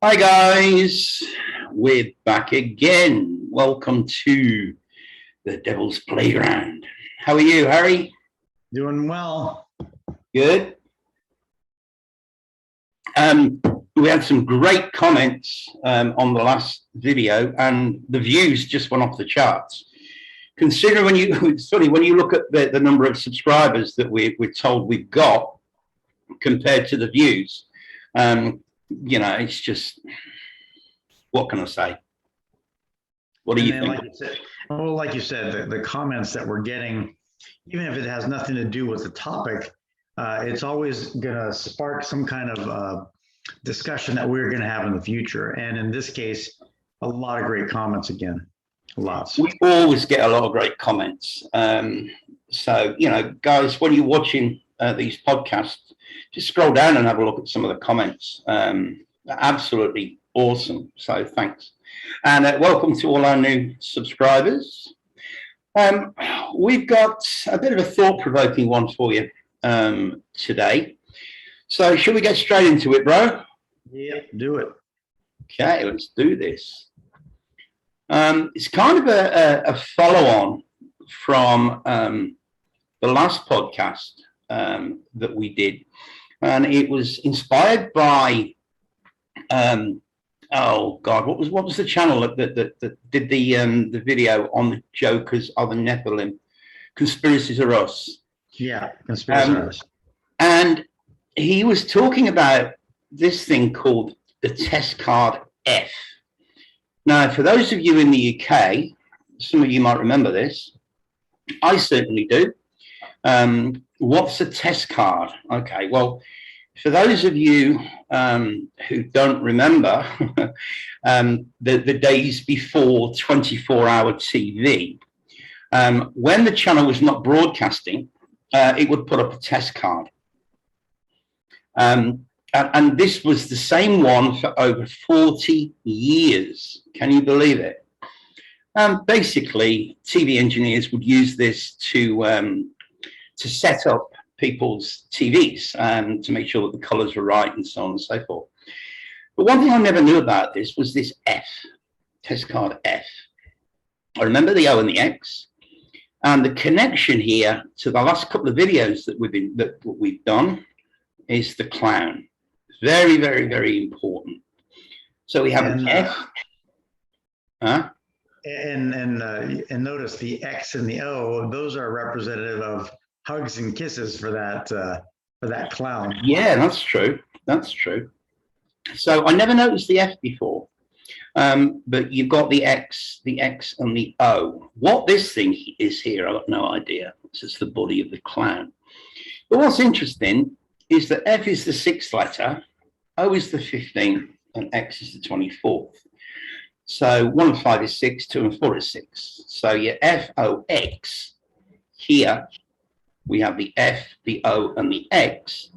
Hi guys, we're back again. Welcome to the Devil's Playground. How are you, Harry? Doing well. Good. We had some great comments on the last video, and the views just went off the charts. Consider when you look at the number of subscribers that we're told we've got compared to the views. It's just, what can I say? What do you think? Like you said, the comments that we're getting, even if it has nothing to do with the topic, it's always going to spark some kind of discussion that we're going to have in the future. And in this case, a lot of great comments again. Lots. We always get a lot of great comments. So, guys, when you're watching these podcasts, just scroll down and have a look at some of the comments. Absolutely awesome. So thanks. And welcome to all our new subscribers. We've got a bit of a thought-provoking one for you today. So should we get straight into it, bro? Yeah, do it. Okay, let's do this. It's kind of a follow-on from the last podcast that we did. And it was inspired by, what was the channel that did the video on the Jokers of the Nephilim? Conspiracies Are Us. Yeah, Conspiracies Are Us. And he was talking about this thing called the test card F. Now, for those of you in the UK, some of you might remember this. I certainly do. What's a test card? Okay, well, for those of you who don't remember the days before 24-hour TV, when the channel was not broadcasting, it would put up a test card. And this was the same one for over 40 years. Can you believe it? Basically, TV engineers would use this to set up people's TVs to make sure that the colors were right and so on and so forth. But one thing I never knew about this was this F, test card F. I remember the O and the X, and the connection here to the last couple of videos that we've done is the clown. Very, very, very important. So we have an F. And notice the X and the O; those are representative of hugs and kisses for that clown. Yeah, that's true. That's true. So I never noticed the F before, but you've got the X, and the O. What this thing is here, I've got no idea. It's just the body of the clown. But what's interesting is that F is the 6th letter, O is the 15th, and X is the 24th. So 1 and 5 is 6, 2 and 4 is 6. So your FOX here, we have the F, the O, and the X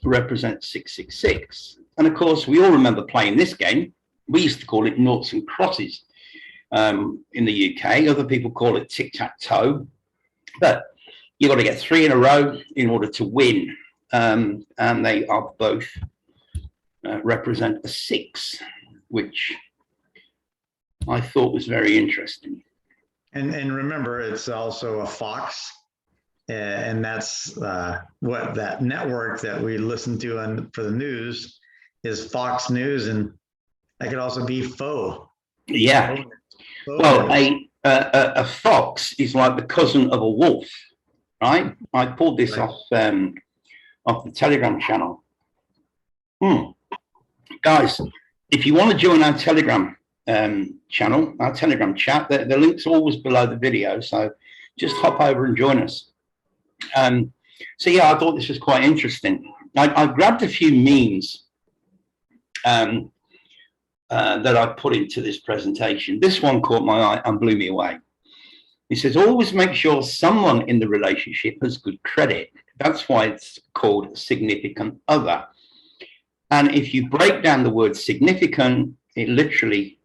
represent 666. And of course, we all remember playing this game. We used to call it noughts and crosses in the UK. Other people call it tic-tac-toe. But you've got to get 3 in a row in order to win. And they are both represent a 6, which I thought was very interesting. And remember, it's also a fox. And that's what that network that we listen to for the news is Fox News, and that could also be faux. Yeah. Well, a fox is like the cousin of a wolf, right? I pulled this off the Telegram channel. Guys, if you want to join our Telegram channel, our Telegram chat, the link's always below the video, so just hop over and join us. So yeah, I thought this was quite interesting. I grabbed a few memes that I put into this presentation. This one caught my eye and blew me away. It says, always make sure someone in the relationship has good credit. That's why it's called significant other. And if you break down the word significant, it literally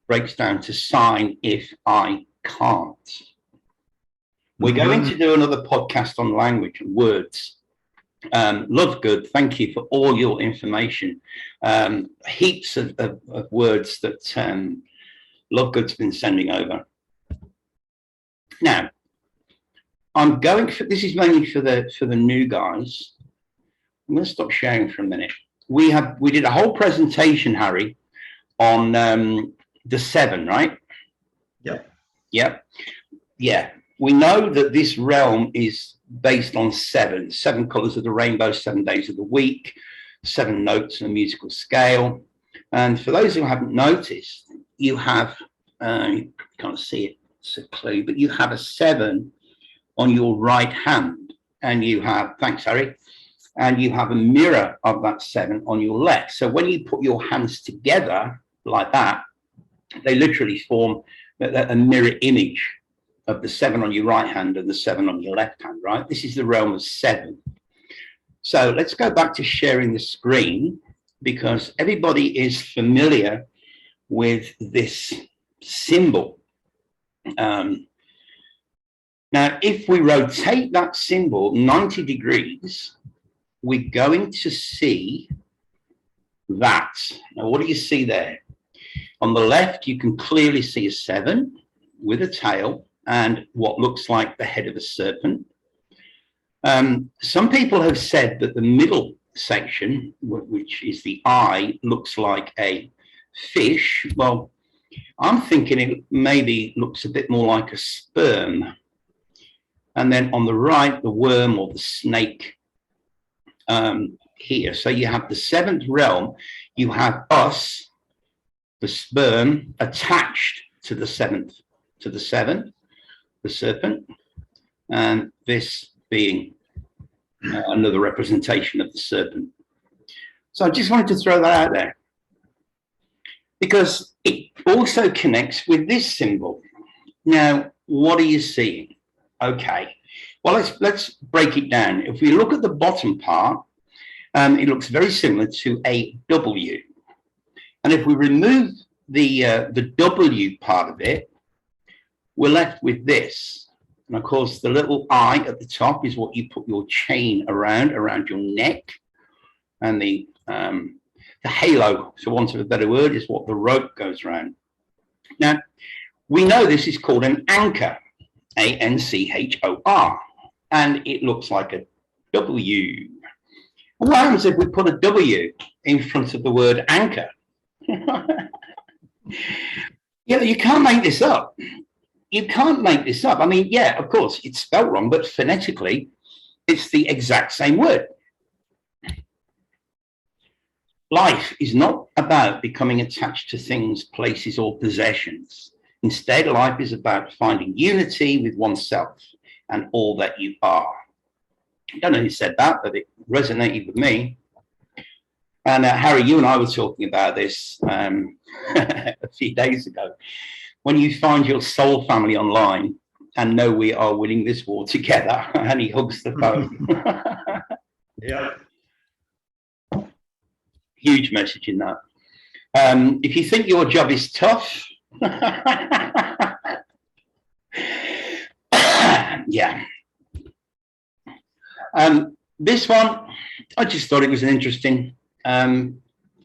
breaks down to sign if I can't. We're going to do another podcast on language and words. Lovegood, thank you for all your information. Heaps of words that Lovegood's been sending over. Now, I'm going for, this is mainly for the new guys. I'm going to stop sharing for a minute. We did a whole presentation, Harry, on the 7, right? Yep. Yep. Yeah. We know that this realm is based on 7 colors of the rainbow, 7 days of the week, 7 notes in a musical scale. And for those who haven't noticed, you have, you can't see it, it's a clue, but you have a 7 on your right hand, and you have, thanks, Harry, and you have a mirror of that 7 on your left. So when you put your hands together like that, they literally form a mirror image of the 7 on your right hand and the 7 on your left hand, right? This is the realm of 7. So let's go back to sharing the screen, because everybody is familiar with this symbol. Now, if we rotate that symbol 90 degrees, we're going to see that. Now, what do you see there? On the left, you can clearly see a 7 with a tail and what looks like the head of a serpent. Some people have said that the middle section, which is the eye, looks like a fish. Well, I'm thinking it maybe looks a bit more like a sperm. And then on the right, the worm or the snake here. So you have the 7th realm, you have us, the sperm, attached to the 7th, to the 7, the serpent, and this being another representation of the serpent. So I just wanted to throw that out there, because it also connects with this symbol. Now, what are you seeing? Okay, well, let's break it down. If we look at the bottom part, it looks very similar to a W. And if we remove the W part of it, we're left with this. And of course, the little I at the top is what you put your chain around your neck. And the halo, for want of a better word, is what the rope goes around. Now, we know this is called an anchor. A-N-C-H-O-R, and it looks like a W. What happens if we put a W in front of the word anchor? Yeah, you can't make this up. You can't make this up. I mean, yeah, of course, it's spelled wrong, but phonetically, it's the exact same word. Life is not about becoming attached to things, places, or possessions. Instead, life is about finding unity with oneself and all that you are. I don't know who said that, but it resonated with me. And Harry, you and I were talking about this a few days ago. When you find your soul family online and know we are winning this war together, and he hugs the phone. Yeah. Huge message in that. If you think your job is tough, yeah. This one, I just thought it was an interesting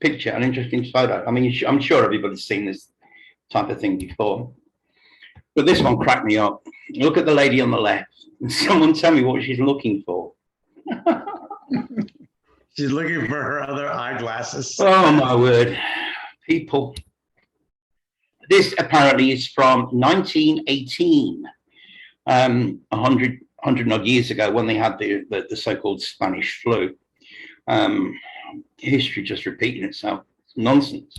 picture, an interesting photo. I mean, I'm sure everybody's seen this type of thing before, but this one cracked me up. Look at the lady on the left. Someone tell me what she's looking for. She's looking for her other eyeglasses. Oh my word, people. This apparently is from 1918, 100 odd years ago, when they had the so-called Spanish flu. History just repeating itself. It's nonsense.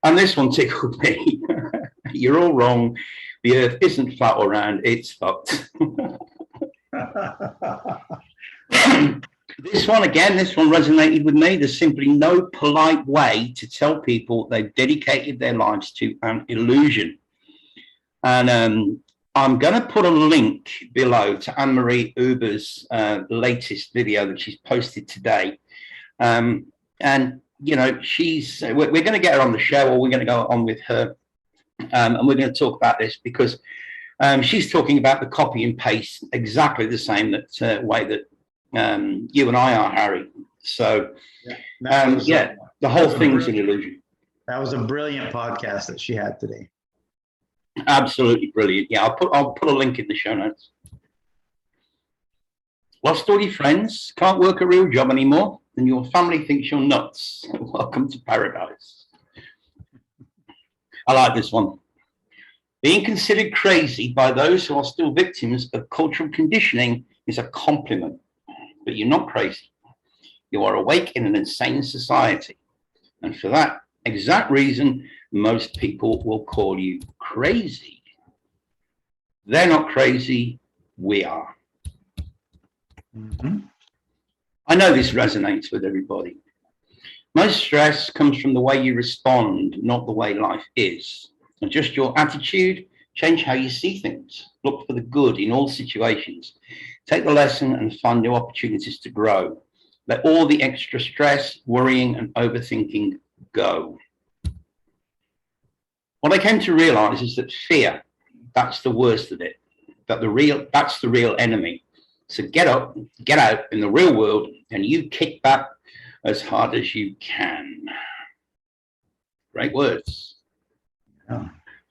And this one tickled me. You're all wrong. The earth isn't flat or round, it's fucked. This one resonated with me. There's simply no polite way to tell people they've dedicated their lives to an illusion. And I'm going to put a link below to Anne-Marie Uber's latest video that she's posted today. And, you know, we're going to get her on the show, or we're going to go on with her. And we're going to talk about this because she's talking about the copy and paste exactly the same way that You and I are, Harry. So, Yeah, the whole thing's an illusion. That was a brilliant podcast that she had today. Absolutely brilliant. Yeah, I'll put a link in the show notes. Lost all your friends, can't work a real job anymore, and your family thinks you're nuts. Welcome to paradise. I like this one. Being considered crazy by those who are still victims of cultural conditioning is a compliment, but you're not crazy. You are awake in an insane society. And for that exact reason, most people will call you crazy. They're not crazy, we are. Mm-hmm. I know this resonates with everybody. Most stress comes from the way you respond, not the way life is. Adjust your attitude, change how you see things. Look for the good in all situations. Take the lesson and find new opportunities to grow. Let all the extra stress, worrying, and overthinking go. What I came to realize is that fear, that's the worst of it. That's the real enemy. So get up, get out in the real world, and you kick back as hard as you can. Great words. Yeah.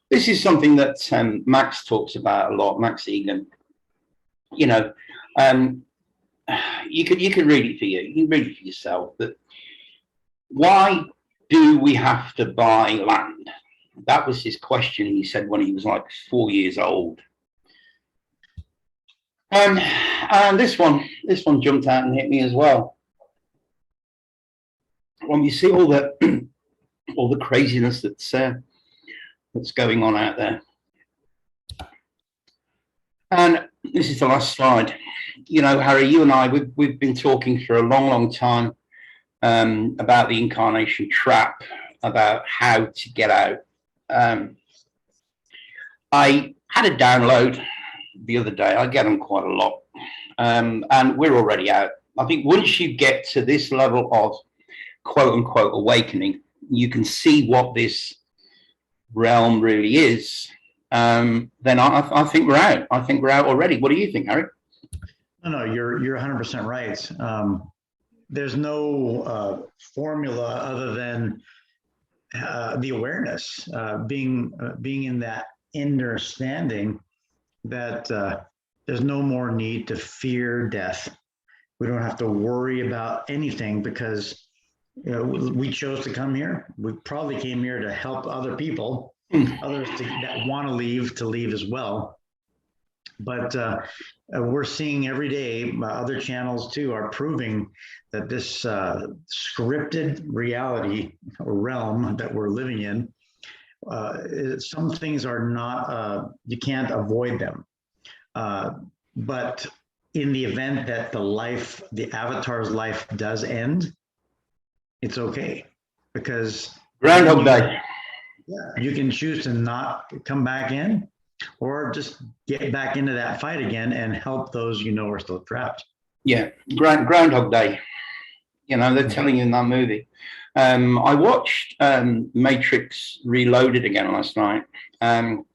This is something that Max talks about a lot, Max Egan. You know, you can read it for you. You can read it for yourself. But why do we have to buy land? That was his question. He said when he was like 4 years old. And this one jumped out and hit me as well. When you see all the craziness that's going on out there. And this is the last slide. You know, Harry, you and I, we've been talking for a long, long time about the incarnation trap, about how to get out. I had a download the other day. I get them quite a lot. And we're already out. I think once you get to this level of quote unquote awakening, you can see what this realm really is. Then I think we're out. I think we're out already. What do you think, Harry? No, you're 100% right. There's no formula other than the awareness, being in that understanding that there's no more need to fear death. We don't have to worry about anything because we chose to come here. We probably came here to help other people, others that want to leave as well. But we're seeing every day, other channels too are proving that this scripted reality or realm that we're living in, some things are not, you can't avoid them. But in the event that the avatar's life does end, it's okay, because Groundhog Day. Yeah, you can choose to not come back in, or just get back into that fight again and help those are still trapped. Yeah, Groundhog Day. You know, they're telling you in that movie. I watched Matrix Reloaded again last night. And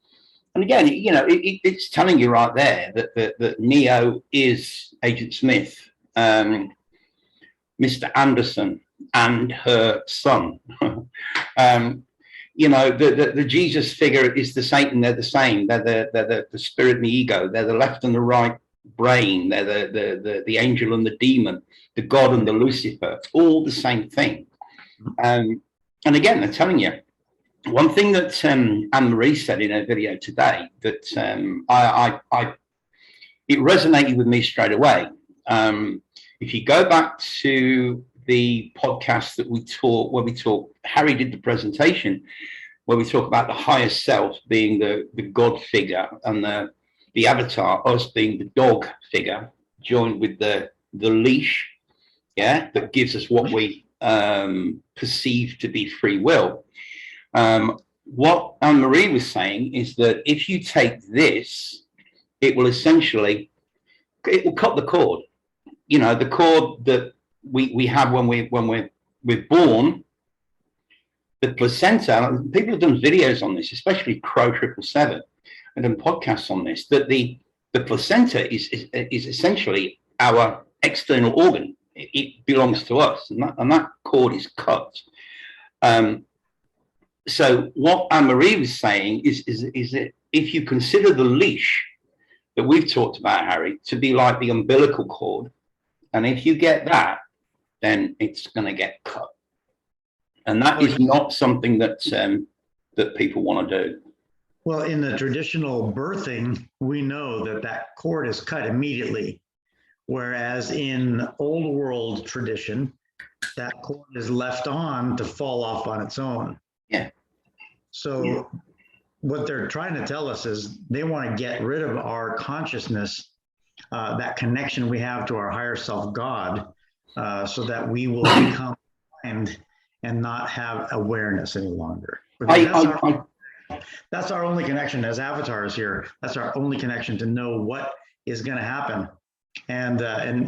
again, it's telling you right there that Neo is Agent Smith, Mr. Anderson, and her son. The Jesus figure is the Satan. They're the same. They're the spirit and the ego. They're the left and the right brain. They're the angel and the demon, the God and the Lucifer. It's all the same thing. And again, they're telling you. One thing that Anne-Marie said in her video today that it resonated with me straight away. If you go back to the podcast that where we talk, Harry did the presentation where we talk about the higher self being the God figure and the avatar, us being the dog figure, joined with the leash, that gives us what we perceive to be free will. What Anne-Marie was saying is that if you take this, it will cut the cord. The cord that we have when we're born. The placenta. People have done videos on this, especially Crow 777, and done podcasts on this. That the placenta is essentially our external organ. It belongs to us, and that cord is cut. So what Anne-Marie was saying is that if you consider the leash that we've talked about, Harry, to be like the umbilical cord, and if you get that, then it's going to get cut, and that is not something that that people want to do. Well, in the traditional birthing, we know that that cord is cut immediately, whereas in old world tradition, that cord is left on to fall off on its own. Yeah. So what they're trying to tell us is they want to get rid of our consciousness, that connection we have to our higher self, God, so that we will become blind and not have awareness any longer. That's our only connection as avatars here. That's our only connection to know what is going to happen. And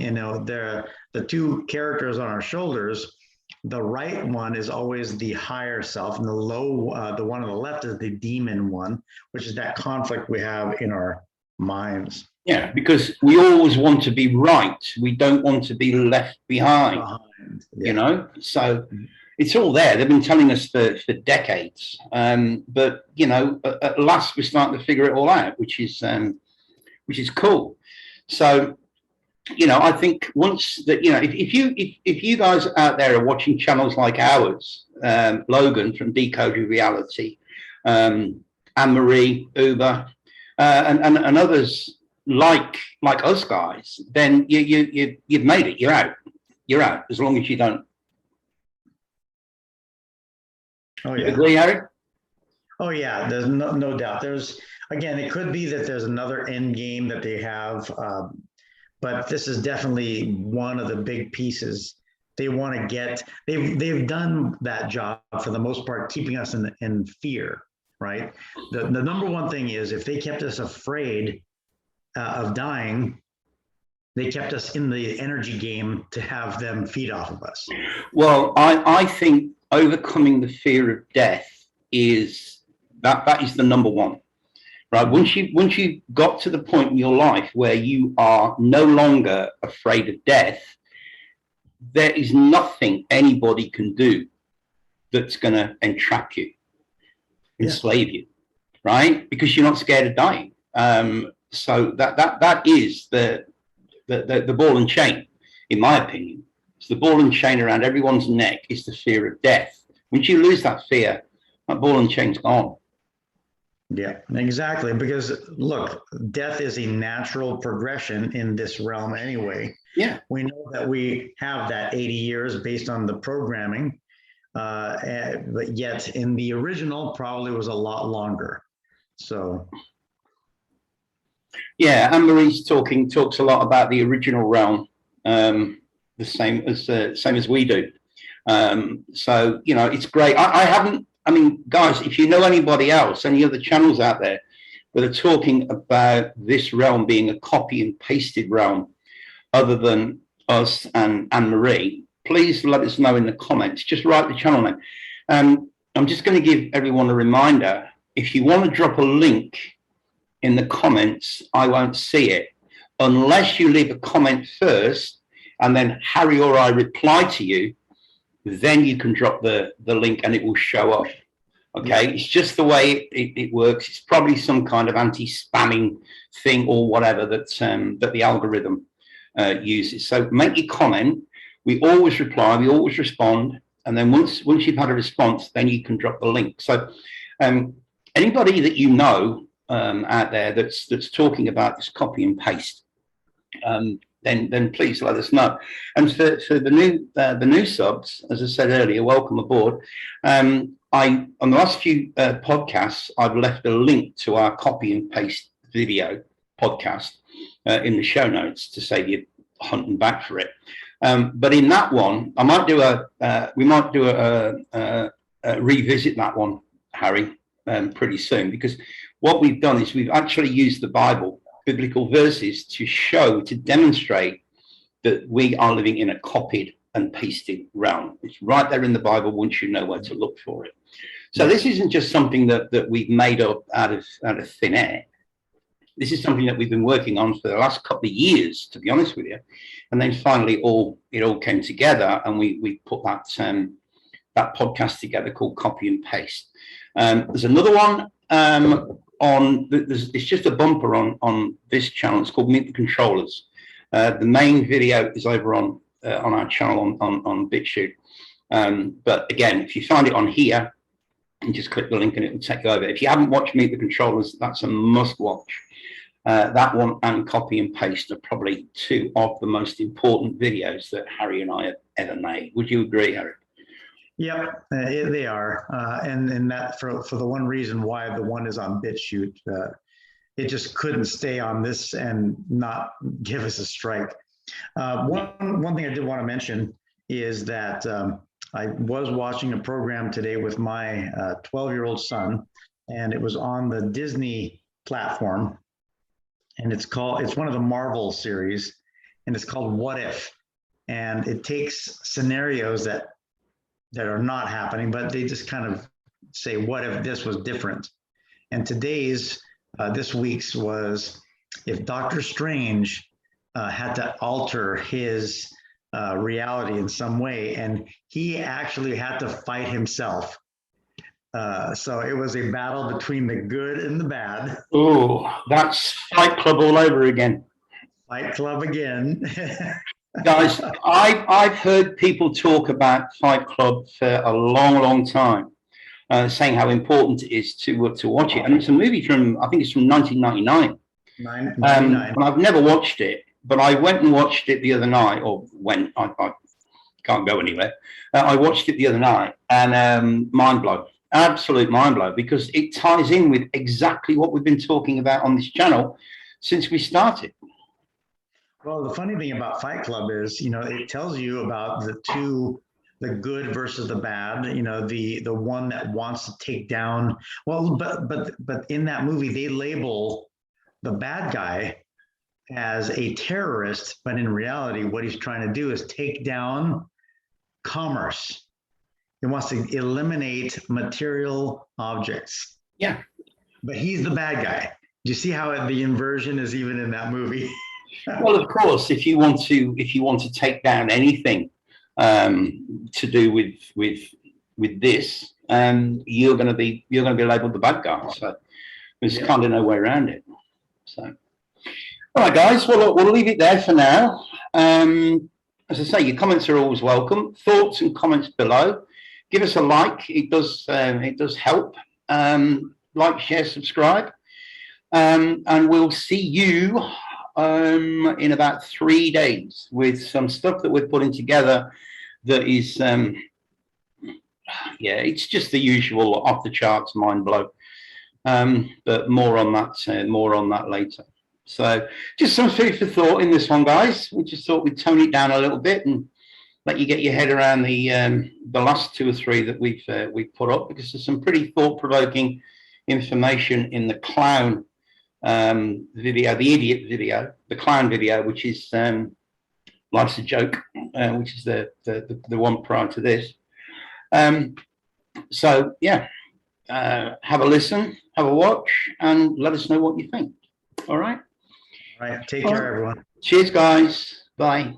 you know, the two characters on our shoulders, the right one is always the higher self, and the one on the left is the demon one, which is that conflict we have in our minds. Yeah, because we always want to be right. We don't want to be left behind. Yeah. You know, so it's all there. They've been telling us for decades, but you know, at last we're starting to figure it all out, which is cool. So, you know, I think once that, you know, if you guys out there are watching channels like ours, Logan from Decoding Reality, Anne-Marie, Uber, and others like us guys, then you've made it. You're out as long as you don't. Oh yeah. You agree, Harry? Oh yeah. There's no doubt. Again, it could be that there's another end game that they have. But this is definitely one of the big pieces. They want to get, they've done that job for the most part, keeping us in fear, right? The number one thing is, if they kept us afraid of dying, they kept us in the energy game to have them feed off of us. Well, I think overcoming the fear of death is that is the number one. Right. Once you got to the point in your life where you are no longer afraid of death, there is nothing anybody can do that's going to entrap you, enslave you, right? Because you're not scared of dying. So that is the ball and chain, in my opinion. It's the ball and chain around everyone's neck is the fear of death. Once you lose that fear, that ball and chain's gone. Yeah, exactly. Because look, death is a natural progression in this realm anyway. Yeah. We know that we have that 80 years based on the programming, but yet in the original probably was a lot longer. So. Yeah, Anne-Marie's talks a lot about the original realm, the same as we do. So, you know, it's great. I mean, guys, if you know anybody else, any other channels out there that are talking about this realm being a copy and pasted realm other than us and Anne-Marie, please let us know in the comments. Just write the channel name. I'm just going to give everyone a reminder. If you want to drop a link in the comments, I won't see it unless you leave a comment first and then Harry or I reply to you. Then you can drop the link and it will show up. Okay, yeah. It's just the way it works. It's probably some kind of anti-spamming thing or whatever that the algorithm uses. So make your comment. We always reply. We always respond. And then once you've had a response, then you can drop the link. So anybody that you know out there that's talking about this copy and paste, then please let us know. And for the new subs, as I said earlier, welcome aboard. On the last few podcasts, I've left a link to our copy and paste video podcast in the show notes to save you hunting back for it. But in that one, we might do a revisit that one, Harry, pretty soon, because what we've done is we've actually used the Bible, biblical verses, to demonstrate that we are living in a copied and pasted realm. It's right there in the Bible once you know where to look for it. So this isn't just something that we've made up out of thin air. This is something that we've been working on for the last couple of years, to be honest with you. And then finally, it all came together, and we put that that podcast together called Copy and Paste. There's another one it's just a bumper on this channel. It's called Meet the Controllers. The main video is over on our channel on BitChute. But again, if you find it on here, and just click the link and it will take you over. If you haven't watched Meet the Controllers, that's a must watch. That one and Copy and Paste are probably two of the most important videos that Harry and I have ever made. Would you agree, Harry? Yep, they are. And that for the one reason why the one is on BitChute, it just couldn't stay on this and not give us a strike. One thing I did want to mention is that I was watching a program today with my 12-year-old son, and it was on the Disney platform, and it's one of the Marvel series, and it's called What If, and it takes scenarios that are not happening, but they just kind of say, what if this was different? And this week's was if Doctor Strange had to alter his reality in some way, and he actually had to fight himself. So it was a battle between the good and the bad. Oh, that's Fight Club all over again. Fight Club again. Guys, I've heard people talk about Fight Club for a long, long time, saying how important it is to watch it. And it's a movie I think it's from 1999. 99. And I've never watched it. But I went and watched it the other night, I can't go anywhere. I watched it the other night, and mind blown, absolute mind blown, because it ties in with exactly what we've been talking about on this channel since we started. Well, the funny thing about Fight Club is, it tells you about the good versus the bad, the one that wants to take down. Well, but in that movie, they label the bad guy as a terrorist, but in reality, what he's trying to do is take down commerce. He wants to eliminate material objects. Yeah. But he's the bad guy. Do you see how the inversion is even in that movie? Well, of course, if you want to take down anything to do with this, you're going to be labelled the bad guy. So there's kind of no way around it. So. All right, guys, we'll leave it there for now. As I say, your comments are always welcome. Thoughts and comments below. Give us a like. It does help. Like, share, subscribe. And we'll see you in about 3 days with some stuff that we're putting together that is, it's just the usual off the charts mind blow. But more on that later. So just some food for thought in this one, guys. We just thought we'd tone it down a little bit and let you get your head around the last 2 or 3 that we've put up, because there's some pretty thought-provoking information in the clown video, the idiot video, the clown video, which is Life's a Joke, which is the one prior to this. So yeah, have a listen, have a watch, and let us know what you think. All right. All right. Take care, everyone. Cheers, guys. Bye.